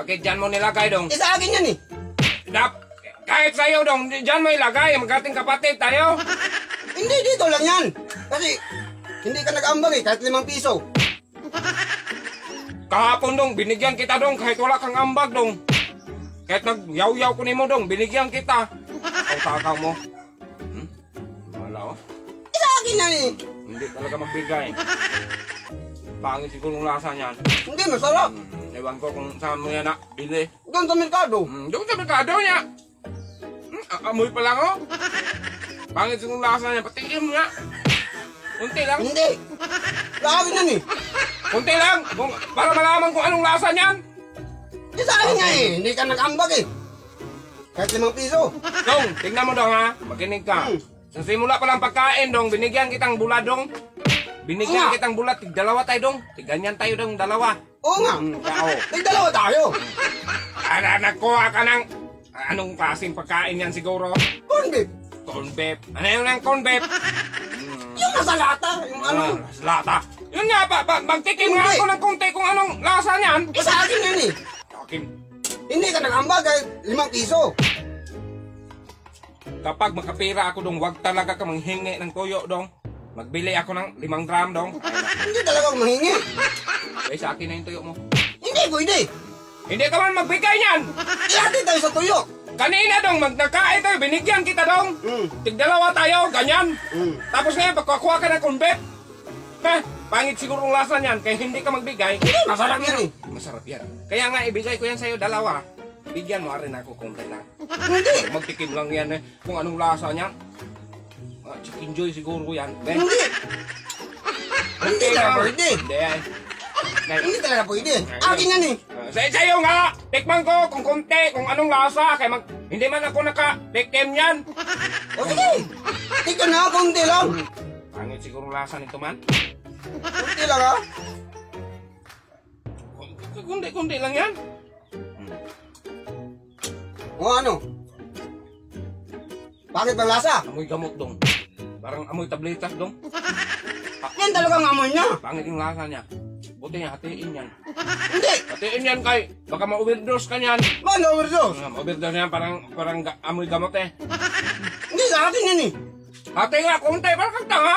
Bakit dyan mo nilagay dong? Sa akin yan eh. Kahit sa'yo dong, dyan mo ilagay. Magating kapatid tayo. Hindi, dito lang yan. Kasi, hindi ka nag-ambag eh, kahit 5 piso. Kahapon dong, binigyan kita dong, kahit wala kang ambag dong. Kahit nag-yaw-yaw ko mo dong, binigyan kita. Takaw mo. Wala oh. Sa akin yan eh. Hindi talaga magbigay. Pangit siguro yung lasa niyan. Hindi, masarap. Ewan ko kung saan mo yan na bili. Doon sa merkado. Doon sa merkado niya. Amoy pa lang oh. Pangit yung lasa niya, patikim mo nga. Kunti lang. Hindi. Sa akin yan eh. Kunti lang, para malaman kung anong lasa niyan. Sa akin nga eh, hindi ka nag-ambag eh. Kahit 5 piso. Dong, tignan mo dong ha, makinig ka. Sa simula pa lang pagkain dong, binigyan kitang bulad dong. Binigyan kitang bulad, tig-dalawa tayo dong. Tig-ganyan tayo dong, dalawa. Oo nga. Kao. Nagdalawa tayo. Nakuha ka ng, anong klaseng pagkain yan siguro? Corn beef. Corn beef. Ano yun ang corn beef? Yung nasa lata. Yung ano. Lata. Yun nga, magtikim nga ako ng konti kung anong lasa niyan. Sa akin yan eh. Akin. Hindi ka nag-ambag kahit 5 piso. Kapag makapira ako dong, wag talaga ka manghingi ng tuyo dong. Magbili ako ng 5 gram dong. Hindi talaga ako mahingi. Ay, sa akin na yung tuyo mo. Hindi pwede. Hindi ka man magbigay niyan. Ihatid tayo sa tuyo. Kanina dong, nagkakain tayo, binigyan kita dong. Tig-dalawa tayo, ganyan. Tapos ngayon, pagkakuha ka ng kumbet. Pangit siguro ang lasa niyan, kaya hindi ka magbigay. Masarap yan eh. Masarap yan. Kaya nga, ibigay ko yan sa'yo, dalawa. Bigyan mo rin ako konti lang. Hindi. Magtikim lang yan eh, kung anong lasa niyan. Chicken joy siguro yan. Hindi. Hindi talaga pwede. Hindi ay. Hindi talaga pwede. Akin yan eh. Sa'yo nga, tikman ko kung konti, kung anong lasa. Kaya hindi man ako naka-tikim yan. O sige. Tika na, konti lang. Pangit siguro lasa nito man. Konti lang ha. Kundi lang yan. O ano? Bakit ba lasa? Amoy gamot dong. Parang amoy tabletas dong. Yan talagang amoy niya. Pangit yung lasa niya. Buti niya, hatiin yan. Hindi. Hatiin yan kay, baka ma-overdose ka niyan. Paano overdose? Ma-overdose yan, parang amoy gamot eh. Hindi sa akin yan eh. Hati nga, konti, parang kagtanga.